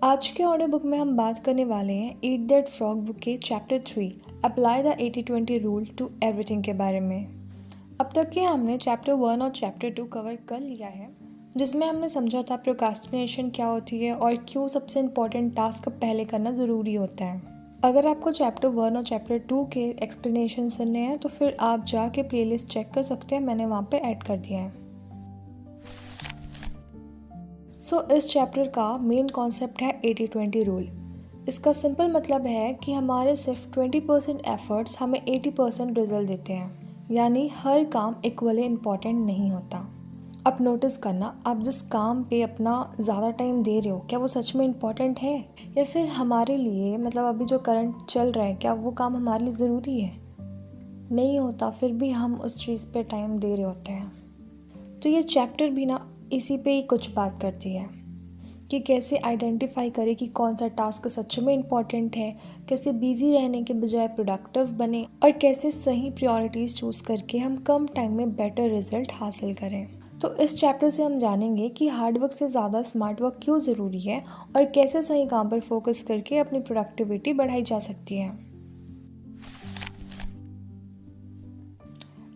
आज के audio book में हम बात करने वाले हैं ईट दैट फ्रॉग बुक के chapter 3 apply the 80-20 rule to everything के बारे में। अब तक के हमने चैप्टर 1 और चैप्टर 2 कवर कर लिया है, जिसमें हमने समझा था प्रोक्रास्टिनेशन क्या होती है और क्यों सबसे इम्पॉर्टेंट टास्क पहले करना ज़रूरी होता है। अगर आपको चैप्टर 1 और चैप्टर 2 के एक्सप्लेनेशन सुनने हैं तो फिर आप जाके प्लेलिस्ट चेक कर सकते हैं, मैंने वहाँ पे ऐड कर दिया है। इस चैप्टर का मेन कॉन्सेप्ट है 80-20 रूल। इसका सिंपल मतलब है कि हमारे सिर्फ 20% एफर्ट्स हमें 80% रिजल्ट देते हैं, यानी हर काम इक्वली इम्पॉर्टेंट नहीं होता। अब नोटिस करना, आप जिस काम पे अपना ज़्यादा टाइम दे रहे हो क्या वो सच में इम्पॉर्टेंट है, या फिर हमारे लिए मतलब अभी जो करंट चल रहा है क्या वो काम हमारे लिए ज़रूरी है। नहीं होता फिर भी हम उस चीज़ पे टाइम दे रहे होते हैं। तो ये चैप्टर भी ना इसी पे ही कुछ बात करती है कि कैसे आइडेंटिफाई करें कि कौन सा टास्क सच में इम्पॉर्टेंट है, कैसे बिजी रहने के बजाय प्रोडक्टिव बने और कैसे सही प्रायोरिटीज़ चूज़ करके हम कम टाइम में बेटर रिजल्ट हासिल करें। तो इस चैप्टर से हम जानेंगे कि हार्ड वर्क से ज़्यादा स्मार्ट वर्क क्यों ज़रूरी है और कैसे सही काम पर फोकस करके अपनी प्रोडक्टिविटी बढ़ाई जा सकती है।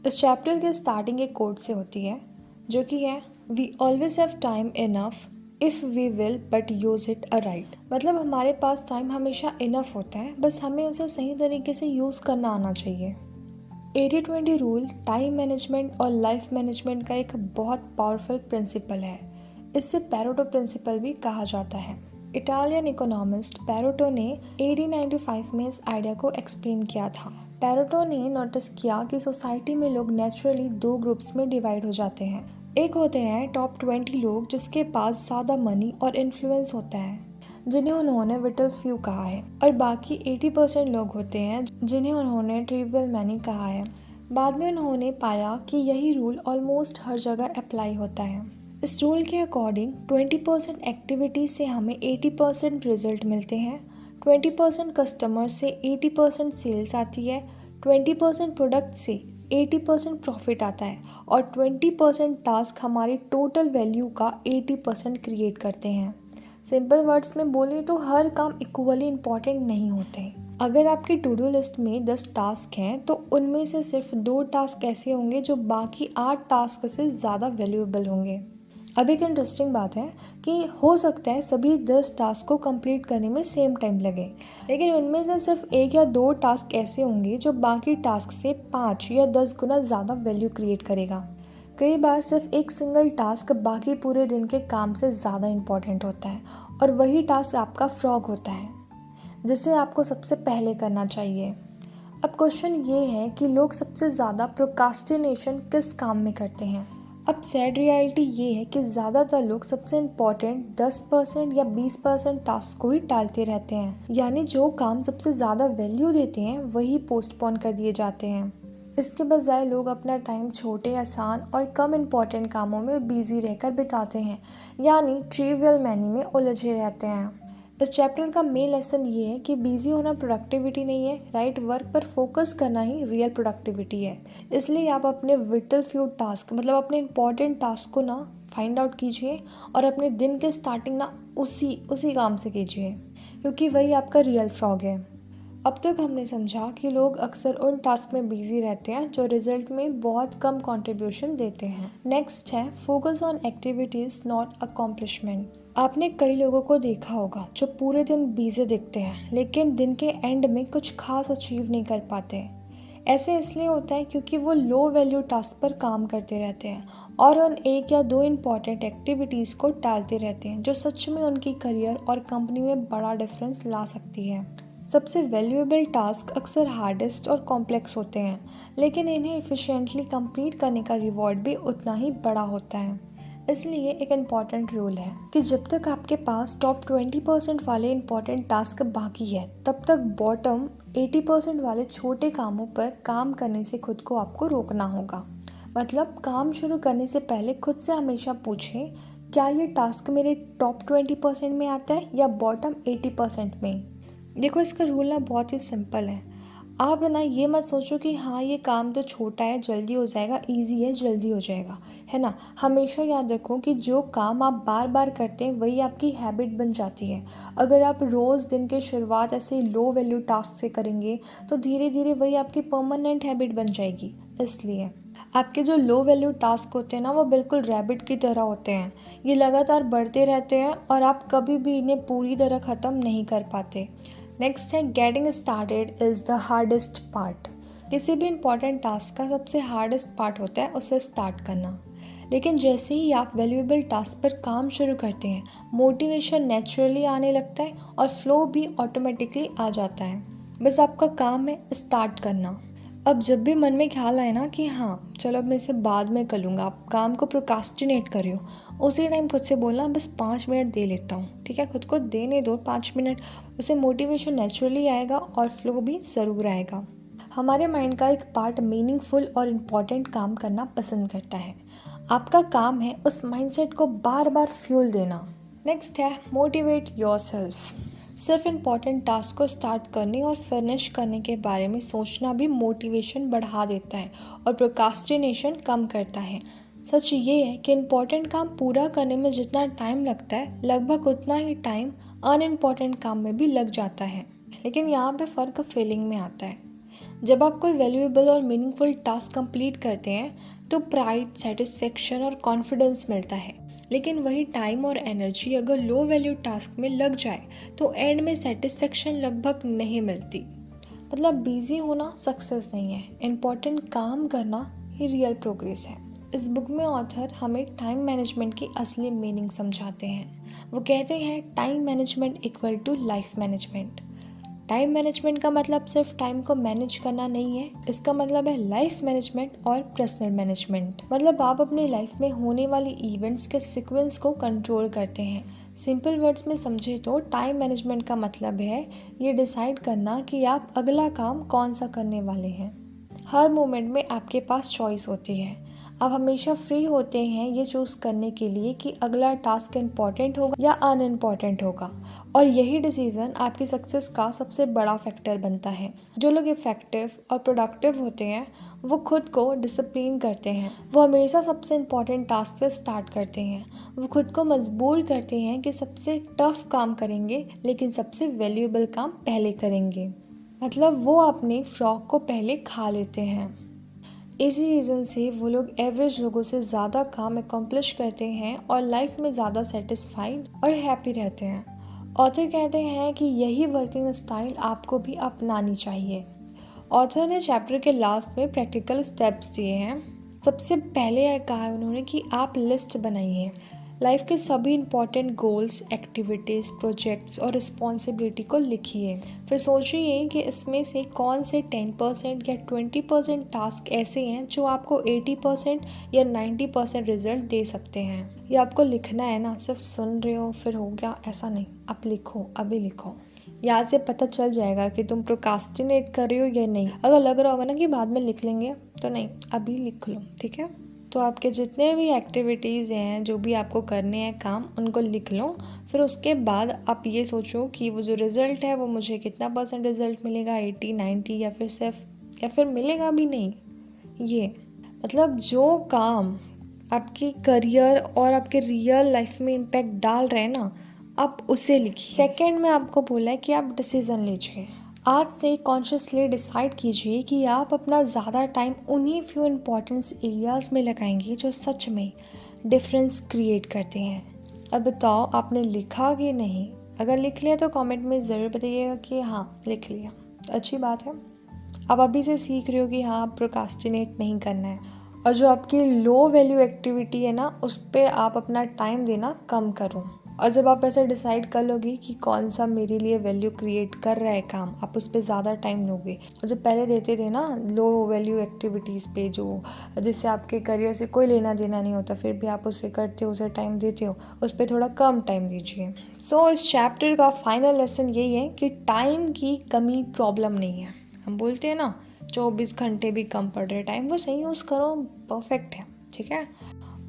इस चैप्टर के स्टार्टिंग एक कोट से होती है, जो कि है we always have time enough if we will but use it aright. मतलब हमारे पास टाइम हमेशा इनफ होता है, बस हमें उसे सही तरीके से यूज़ करना आना चाहिए। 80-20 रूल टाइम मैनेजमेंट और लाइफ मैनेजमेंट का एक बहुत पावरफुल प्रिंसिपल है। इसे पैरेटो प्रिंसिपल भी कहा जाता है। इटालियन इकोनॉमिस्ट पैरेटो ने 1895 में इस आइडिया को एक्सप्लेन किया था। पैरेटो ने नोटिस किया कि सोसाइटी में लोग नेचुरली दो ग्रुप्स में डिवाइड हो जाते हैं। एक होते हैं टॉप 20 लोग जिसके पास ज़्यादा मनी और इन्फ्लुएंस होता है, जिन्हें उन्होंने विटल फ्यू कहा है, और बाकी 80% लोग होते हैं जिन्हें उन्होंने ट्रिवियल मैनी कहा है। बाद में उन्होंने पाया कि यही रूल ऑलमोस्ट हर जगह अप्लाई होता है। इस रूल के अकॉर्डिंग 20% एक्टिविटी से हमें 80% रिजल्ट मिलते हैं, 20% कस्टमर से 80% सेल्स आती है, 20% प्रोडक्ट से 80% प्रॉफिट आता है और 20% टास्क हमारी टोटल वैल्यू का 80% क्रिएट करते हैं। सिंपल वर्ड्स में बोले तो हर काम इक्वली इम्पॉर्टेंट नहीं होते। अगर आपकी टू डू लिस्ट में 10 टास्क हैं तो उनमें से सिर्फ 2 टास्क ऐसे होंगे जो बाकी 8 टास्क से ज़्यादा वैल्यूएबल होंगे। अब एक इंटरेस्टिंग बात है कि हो सकता है सभी 10 टास्क को कंप्लीट करने में सेम टाइम लगे, लेकिन उनमें से सिर्फ 1 या 2 टास्क ऐसे होंगे जो बाकी टास्क से 5 या 10 गुना ज़्यादा वैल्यू क्रिएट करेगा। कई बार सिर्फ एक सिंगल टास्क बाकी पूरे दिन के काम से ज़्यादा इम्पॉर्टेंट होता है और वही टास्क आपका फ्रॉग होता है, जिसे आपको सबसे पहले करना चाहिए। अब क्वेश्चन ये है कि लोग सबसे ज़्यादा प्रोक्रास्टिनेशन किस काम में करते हैं। अब सैड रियलिटी ये है कि ज़्यादातर लोग सबसे इम्पॉर्टेंट 10% या 20% टास्क को ही टालते रहते हैं, यानी जो काम सबसे ज़्यादा वैल्यू देते हैं वही पोस्टपोन कर दिए जाते हैं। इसके बजाय लोग अपना टाइम छोटे, आसान और कम इम्पॉर्टेंट कामों में बिजी रहकर बिताते हैं, यानी ट्रिवियल मैनी में उलझे रहते हैं। इस चैप्टर का मेन लेसन ये है कि बिजी होना प्रोडक्टिविटी नहीं है, राइट वर्क पर फोकस करना ही रियल प्रोडक्टिविटी है। इसलिए आप अपने विटल फ्यू टास्क मतलब अपने इम्पॉर्टेंट टास्क को ना फाइंड आउट कीजिए और अपने दिन के स्टार्टिंग ना उसी काम से कीजिए, क्योंकि वही आपका रियल फ्रॉग है। अब तक हमने समझा कि लोग अक्सर उन टास्क में बिजी रहते हैं जो रिजल्ट में बहुत कम कंट्रीब्यूशन देते हैं। नेक्स्ट है focus on activities not accomplishment. आपने कई लोगों को देखा होगा जो पूरे दिन बिजी दिखते हैं लेकिन दिन के एंड में कुछ खास अचीव नहीं कर पाते। ऐसे इसलिए होता है क्योंकि वो लो वैल्यू टास्क पर काम करते रहते हैं और उन 1 या 2 इम्पॉर्टेंट एक्टिविटीज़ को टालते रहते हैं, जो सच में उनकी करियर और कंपनी में बड़ा डिफरेंस ला सकती है। सबसे वैल्यूएबल टास्क अक्सर हार्डेस्ट और कॉम्प्लेक्स होते हैं, लेकिन इन्हें एफिशिएंटली कंप्लीट करने का रिवॉर्ड भी उतना ही बड़ा होता है। इसलिए एक इम्पॉर्टेंट रूल है कि जब तक आपके पास टॉप 20% वाले इम्पॉर्टेंट टास्क बाकी है, तब तक बॉटम 80% वाले छोटे कामों पर काम करने से खुद को आपको रोकना होगा। मतलब काम शुरू करने से पहले खुद से हमेशा पूछें, क्या ये टास्क मेरे टॉप 20% में आता है या बॉटम 80% में। देखो, इसका रूल ना बहुत ही सिंपल है। आप ना ये मत सोचो कि हाँ ये काम तो छोटा है जल्दी हो जाएगा, इजी है जल्दी हो जाएगा, है ना। हमेशा याद रखो कि जो काम आप बार बार करते हैं वही आपकी हैबिट बन जाती है। अगर आप रोज़ दिन के शुरुआत ऐसे लो वैल्यू टास्क से करेंगे तो धीरे धीरे वही आपकी परमानेंट हैबिट बन जाएगी। इसलिए आपके जो लो वैल्यू टास्क होते हैं ना वो बिल्कुल रैबिट की तरह होते हैं। ये लगातार बढ़ते रहते हैं और आप कभी भी इन्हें पूरी तरह ख़त्म नहीं कर पाते। नेक्स्ट है getting started is the hardest part. किसी भी इम्पॉर्टेंट टास्क का सबसे हार्डेस्ट पार्ट होता है उसे स्टार्ट करना। लेकिन जैसे ही आप वैल्यूएबल टास्क पर काम शुरू करते हैं मोटिवेशन नेचुरली आने लगता है और फ्लो भी ऑटोमेटिकली आ जाता है। बस आपका काम है स्टार्ट करना। अब जब भी मन में ख्याल आए ना कि हाँ चलो अब मैं इसे बाद में कर लूँगा, आप काम को प्रोक्रास्टिनेट कर रही हो, उसी टाइम खुद से बोलना बस 5 मिनट दे लेता हूँ, ठीक है। खुद को देने दो 5 मिनट, उसे मोटिवेशन नेचुरली आएगा और फ्लो भी ज़रूर आएगा। हमारे माइंड का एक पार्ट मीनिंगफुल और इम्पॉर्टेंट काम करना पसंद करता है। आपका काम है उस माइंडसेट को बार बार फ्यूल देना। नेक्स्ट है मोटिवेट योरसेल्फ। सिर्फ इम्पॉर्टेंट टास्क को स्टार्ट करने और फिनिश करने के बारे में सोचना भी मोटिवेशन बढ़ा देता है और प्रोक्रास्टिनेशन कम करता है। सच ये है कि इम्पॉर्टेंट काम पूरा करने में जितना टाइम लगता है लगभग उतना ही टाइम अनइम्पॉर्टेंट काम में भी लग जाता है। लेकिन यहाँ पे फ़र्क फीलिंग में आता है। जब आप कोई वैल्यूएबल और मीनिंगफुल टास्क कंप्लीट करते हैं तो प्राइड, सेटिस्फेक्शन और कॉन्फिडेंस मिलता है। लेकिन वही टाइम और एनर्जी अगर लो वैल्यू टास्क में लग जाए तो एंड में सेटिस्फेक्शन लगभग नहीं मिलती। मतलब बिजी होना सक्सेस नहीं है, इम्पॉर्टेंट काम करना ही रियल प्रोग्रेस है। इस बुक में ऑथर हमें टाइम मैनेजमेंट की असली मीनिंग समझाते हैं। वो कहते हैं time management equal to life management. Time management का मतलब सिर्फ टाइम को मैनेज करना नहीं है, इसका मतलब है लाइफ मैनेजमेंट और पर्सनल मैनेजमेंट। मतलब आप अपनी लाइफ में होने वाली इवेंट्स के सीक्वेंस को कंट्रोल करते हैं। सिंपल वर्ड्स में समझे तो टाइम मैनेजमेंट का मतलब है ये डिसाइड करना कि आप अगला काम कौन सा करने वाले हैं। हर मोमेंट में आपके पास चॉइस होती है। आप हमेशा फ्री होते हैं ये चूज़ करने के लिए कि अगला टास्क इम्पॉर्टेंट होगा या अनइम्पॉर्टेंट होगा, और यही डिसीज़न आपकी सक्सेस का सबसे बड़ा फैक्टर बनता है। जो लोग इफ़ेक्टिव और प्रोडक्टिव होते हैं वो खुद को डिसिप्लिन करते हैं। वो हमेशा सबसे इम्पॉर्टेंट टास्क से स्टार्ट करते हैं। वो खुद को मजबूर करते हैं कि सबसे टफ काम करेंगे लेकिन सबसे वैल्यूएबल काम पहले करेंगे। मतलब वो अपने फ्रॉक को पहले खा लेते हैं। इसी रीज़न से वो लोग एवरेज लोगों से ज़्यादा काम अकम्प्लिश करते हैं और लाइफ में ज़्यादा सेटिस्फाइड और हैप्पी रहते हैं। ऑथर कहते हैं कि यही वर्किंग स्टाइल आपको भी अपनानी चाहिए। ऑथर ने चैप्टर के लास्ट में प्रैक्टिकल स्टेप्स दिए हैं। सबसे पहले कहा है उन्होंने कि आप लिस्ट बनाइए लाइफ के सभी इंपॉर्टेंट गोल्स, एक्टिविटीज़, प्रोजेक्ट्स और रिस्पॉन्सिबिलिटी को लिखिए। फिर सोचिए कि इसमें से कौन से 10% या 20% टास्क ऐसे हैं जो आपको 80% या 90% रिजल्ट दे सकते हैं। ये आपको लिखना है ना, सिर्फ सुन रहे हो फिर हो गया ऐसा नहीं, आप लिखो, अभी लिखो। यहाँ से पता चल जाएगा कि तुम प्रोक्रास्टिनेट कर रही हो या नहीं। अगर लग रहा होगा ना कि बाद में लिख लेंगे तो नहीं, अभी लिख लो, ठीक है। तो आपके जितने भी एक्टिविटीज़ हैं, जो भी आपको करने हैं काम, उनको लिख लो। फिर उसके बाद आप ये सोचो कि वो जो रिज़ल्ट है वो मुझे कितना % रिज़ल्ट मिलेगा, 80, 90 या फिर सिर्फ, या फिर मिलेगा भी नहीं। ये मतलब जो काम आपकी करियर और आपके रियल लाइफ में इम्पैक्ट डाल रहे हैं ना, आप उसे लिखिए। सेकंड में आपको बोला है कि आप डिसीज़न लीजिए। आज से कॉन्शियसली डिसाइड कीजिए कि आप अपना ज़्यादा टाइम उन्हीं फ्यू इम्पॉर्टेंस एरियाज़ में लगाएंगे जो सच में डिफरेंस क्रिएट करते हैं। अब बताओ आपने लिखा कि नहीं? अगर लिख लिया तो कमेंट में ज़रूर बताइएगा कि हाँ लिख लिया, अच्छी बात है। आप अभी से सीख रहे हो कि हाँ प्रोक्रास्टिनेट नहीं करना है, और जो आपकी लो वैल्यू एक्टिविटी है ना उस पर आप अपना टाइम देना कम करो। और जब आप ऐसे डिसाइड कर लोगे कि कौन सा मेरे लिए वैल्यू क्रिएट कर रहा है काम, आप उस पर ज़्यादा टाइम लोगे। और जो पहले देते थे ना लो वैल्यू एक्टिविटीज़ पे, जो जिससे आपके करियर से कोई लेना देना नहीं होता, फिर भी आप उससे करते हो, उसे टाइम देते हो, उस पर थोड़ा कम टाइम दीजिए। सो इस चैप्टर का फाइनल लेसन यही है कि टाइम की कमी प्रॉब्लम नहीं है। हम बोलते हैं ना 24 घंटे भी कम पड़ रहे, टाइम को सही यूज़ करो, परफेक्ट है, ठीक है।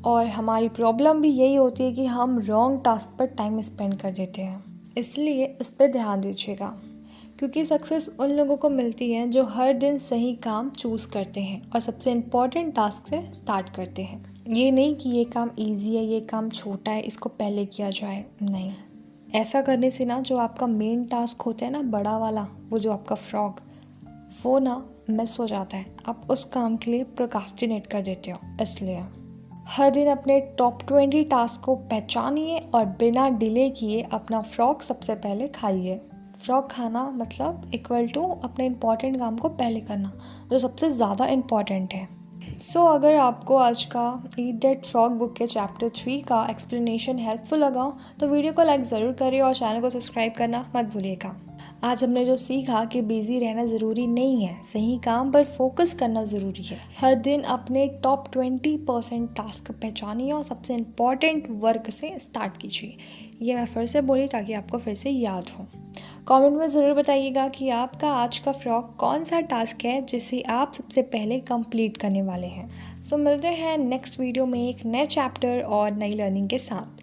और हमारी प्रॉब्लम भी यही होती है कि हम रॉन्ग टास्क पर टाइम स्पेंड कर देते हैं, इसलिए इस पर ध्यान दीजिएगा। क्योंकि सक्सेस उन लोगों को मिलती है जो हर दिन सही काम चूज़ करते हैं और सबसे इम्पॉर्टेंट टास्क से स्टार्ट करते हैं। ये नहीं कि ये काम इजी है, ये काम छोटा है, इसको पहले किया जाए, नहीं। ऐसा करने से ना जो आपका मेन टास्क होता है ना, बड़ा वाला, वो जो आपका फ्रॉग, वो ना मिस हो जाता है। आप उस काम के लिए प्रोक्रास्टिनेट कर देते हो। इसलिए हर दिन अपने टॉप 20 टास्क को पहचानिए और बिना डिले किए अपना फ्रॉग सबसे पहले खाइए। फ्रॉग खाना मतलब इक्वल टू अपने इम्पॉर्टेंट काम को पहले करना, जो सबसे ज़्यादा इम्पॉर्टेंट है। अगर आपको आज का ईट दैट फ्रॉग बुक के चैप्टर 3 का एक्सप्लेनेशन हेल्पफुल लगा तो वीडियो को लाइक ज़रूर करिए और चैनल को सब्सक्राइब करना मत भूलिएगा। आज हमने जो सीखा कि बिजी रहना ज़रूरी नहीं है, सही काम पर फोकस करना ज़रूरी है। हर दिन अपने टॉप 20% टास्क पहचानिए और सबसे इम्पॉर्टेंट वर्क से स्टार्ट कीजिए। ये मैं फिर से बोली ताकि आपको फिर से याद हो। कमेंट में ज़रूर बताइएगा कि आपका आज का फ्रॉग कौन सा टास्क है जिसे आप सबसे पहले कंप्लीट करने वाले हैं। मिलते हैं नेक्स्ट वीडियो में एक नए चैप्टर और नई लर्निंग के साथ।